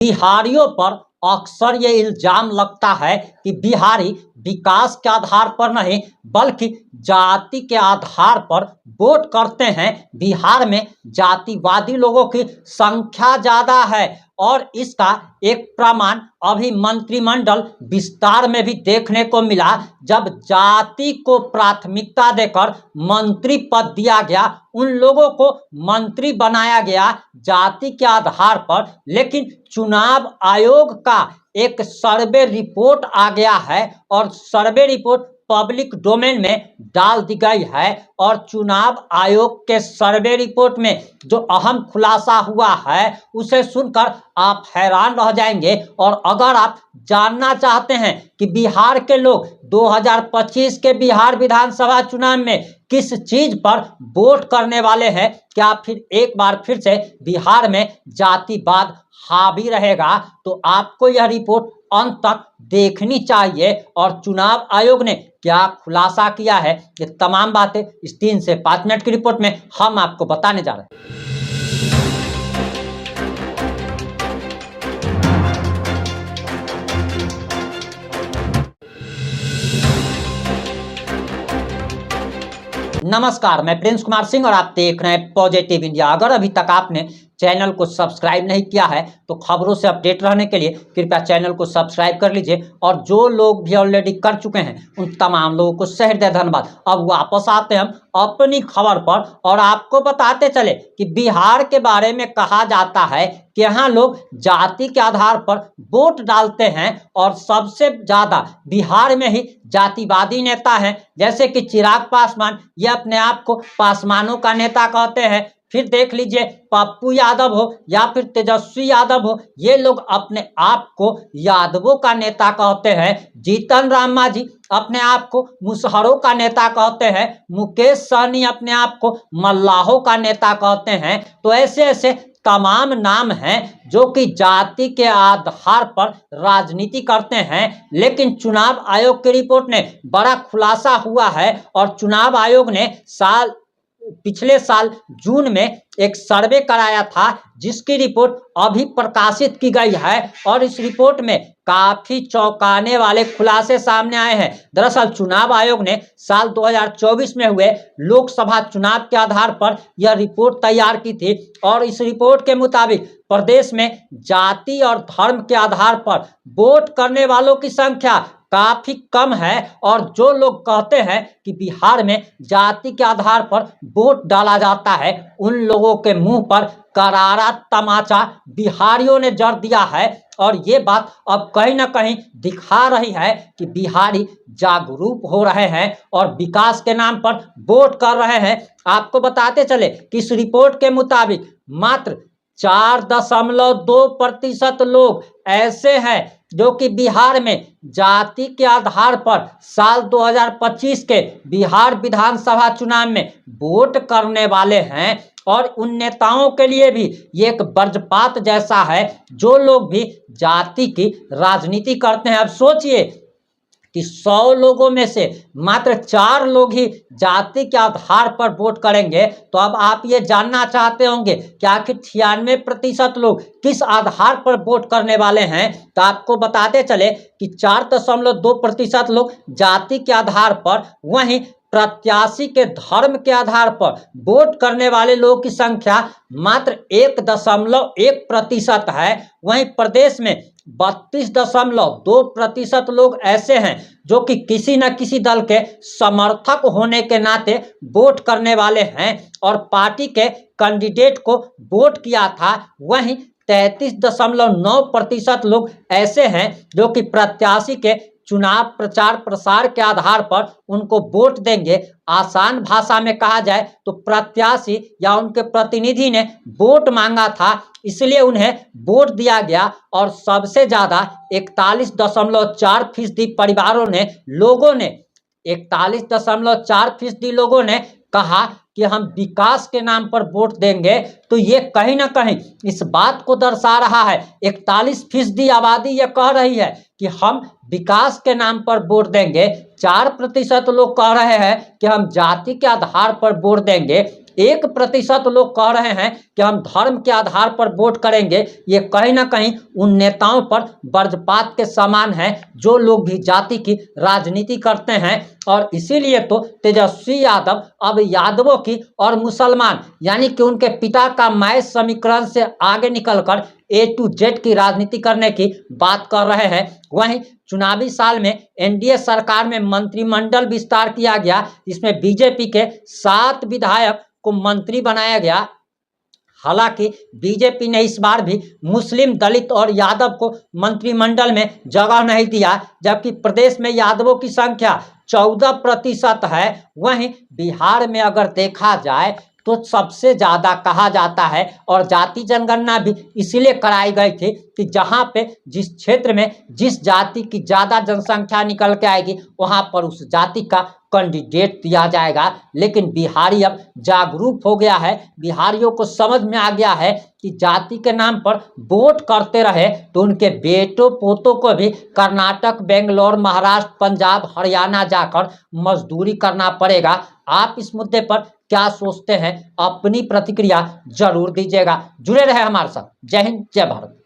बिहारियों पर अक्सर ये इल्जाम लगता है कि बिहारी विकास के आधार पर नहीं बल्कि जाति के आधार पर वोट करते हैं। बिहार में जातिवादी लोगों की संख्या ज़्यादा है और इसका एक प्रमाण अभी मंत्रिमंडल विस्तार में भी देखने को मिला, जब जाति को प्राथमिकता देकर मंत्री पद दिया गया, उन लोगों को मंत्री बनाया गया जाति के आधार पर। लेकिन चुनाव आयोग का एक सर्वे रिपोर्ट आ गया है और सर्वे रिपोर्ट पब्लिक डोमेन में डाल दी गई है और चुनाव आयोग के सर्वे रिपोर्ट में जो अहम खुलासा हुआ है उसे सुनकर आप हैरान रह जाएंगे। और अगर आप जानना चाहते हैं कि बिहार के लोग 2025 के बिहार विधानसभा चुनाव में किस चीज पर वोट करने वाले हैं, क्या फिर एक बार फिर से बिहार में जातिवाद हावी रहेगा, तो आपको यह रिपोर्ट अंत तक देखनी चाहिए। और चुनाव आयोग ने क्या खुलासा किया है, ये तमाम बातें इस 3 से 5 मिनट की रिपोर्ट में हम आपको बताने जा रहे हैं। नमस्कार, मैं प्रिंस कुमार सिंह और आप देख रहे हैं पॉजिटिव इंडिया। अगर अभी तक आपने चैनल को सब्सक्राइब नहीं किया है तो खबरों से अपडेट रहने के लिए कृपया चैनल को सब्सक्राइब कर लीजिए। और जो लोग भी ऑलरेडी कर चुके हैं उन तमाम लोगों को सहृदय धन्यवाद। अब वापस आते हैं हम अपनी खबर पर और आपको बताते चले कि बिहार के बारे में कहा जाता है कि यहाँ लोग जाति के आधार पर वोट डालते हैं और सबसे ज़्यादा बिहार में ही जातिवादी नेता हैं, जैसे कि चिराग पासवान, ये अपने आप को पासवानों का नेता कहते हैं। फिर देख लीजिए पप्पू यादव हो या फिर तेजस्वी यादव हो, ये लोग अपने आप को यादवों का नेता कहते हैं। जीतन राम मांझी अपने आप को मुसहरों का नेता कहते हैं। मुकेश सहनी अपने आप को मल्लाहों का नेता कहते हैं। तो ऐसे ऐसे तमाम नाम हैं जो कि जाति के आधार पर राजनीति करते हैं। लेकिन चुनाव आयोग की रिपोर्ट ने बड़ा खुलासा हुआ है और चुनाव आयोग ने पिछले साल जून में एक सर्वे कराया था जिसकी रिपोर्ट अभी प्रकाशित की गई है और इस रिपोर्ट में काफी चौंकाने वाले खुलासे सामने आए हैं। दरअसल चुनाव आयोग ने साल 2024 में हुए लोकसभा चुनाव के आधार पर यह रिपोर्ट तैयार की थी और इस रिपोर्ट के मुताबिक प्रदेश में जाति और धर्म के आधार पर वोट करने वालों की संख्या काफी कम है। और जो लोग कहते हैं कि बिहार में जाति के आधार पर वोट डाला जाता है, उन लोगों के मुंह पर करारा तमाचा बिहारियों ने जड़ दिया है। और ये बात अब कहीं ना कहीं दिखा रही है कि बिहारी जागरूक हो रहे हैं और विकास के नाम पर वोट कर रहे हैं। आपको बताते चले कि इस रिपोर्ट के मुताबिक मात्र 4.2% लोग ऐसे हैं जो कि बिहार में जाति के आधार पर साल 2025 के बिहार विधानसभा चुनाव में वोट करने वाले हैं। और उन नेताओं के लिए भी ये एक वज्रपात जैसा है जो लोग भी जाति की राजनीति करते हैं। अब सोचिए कि 100 लोगों में से मात्र 4 लोग ही जाति के आधार पर वोट करेंगे, तो अब आप ये जानना चाहते होंगे कि आखिर 96% लोग किस आधार पर वोट करने वाले हैं। तो आपको बताते चले कि 4.2% लोग जाति के आधार पर, वहीं प्रत्याशी के धर्म के आधार पर वोट करने वाले लोगों की संख्या मात्र 1.1% है। वहीं प्रदेश में 32.2% लोग ऐसे हैं जो कि किसी न किसी दल के समर्थक होने के नाते वोट करने वाले हैं और पार्टी के कैंडिडेट को वोट किया था। वहीं 33.9% लोग ऐसे हैं जो कि प्रत्याशी के चुनाव प्रचार प्रसार के आधार पर उनको वोट देंगे। आसान भाषा में कहा जाए तो प्रत्याशी या उनके प्रतिनिधि ने वोट मांगा था, इसलिए उन्हें वोट दिया गया। और सबसे ज्यादा 41.4% परिवारों ने 41.4% लोगों ने कहा कि हम विकास के नाम पर वोट देंगे। तो ये कहीं ना कहीं इस बात को दर्शा रहा है, 41% आबादी ये कह रही है कि हम विकास के नाम पर वोट देंगे, 4% लोग कह रहे हैं कि हम जाति के आधार पर वोट देंगे। 1% लोग कह रहे हैं कि हम धर्म के आधार पर वोट करेंगे। ये कहीं ना कहीं उन नेताओं पर वज्रपात के समान है जो लोग भी जाति की राजनीति करते हैं। और इसीलिए तो तेजस्वी यादव अब यादवों की और मुसलमान यानी कि उनके पिता का मैच समीकरण से आगे निकलकर A to Z की राजनीति करने की बात कर रहे हैं। वहीं चुनावी साल में एनडीए सरकार में मंत्रिमंडल विस्तार किया गया, जिसमें बीजेपी के 7 विधायक को मंत्री बनाया गया। हालांकि बीजेपी ने इस बार भी मुस्लिम, दलित और यादव को मंत्रिमंडल में जगह नहीं दिया, जबकि प्रदेश में यादवों की संख्या 14% है। वहीं बिहार में अगर देखा जाए तो सबसे ज़्यादा कहा जाता है, और जाति जनगणना भी इसीलिए कराई गई थी कि जहां पे जिस क्षेत्र में जिस जाति की ज़्यादा जनसंख्या निकल के आएगी वहां पर उस जाति का कैंडिडेट दिया जाएगा। लेकिन बिहारी अब जागरूक हो गया है, बिहारियों को समझ में आ गया है कि जाति के नाम पर वोट करते रहे तो उनके बेटों पोतों को भी कर्नाटक, बेंगलोर, महाराष्ट्र, पंजाब, हरियाणा जाकर मजदूरी करना पड़ेगा। आप इस मुद्दे पर क्या सोचते हैं? अपनी प्रतिक्रिया जरूर दीजिएगा। जुड़े रहे हमारे साथ। जय हिंद, जय भारत।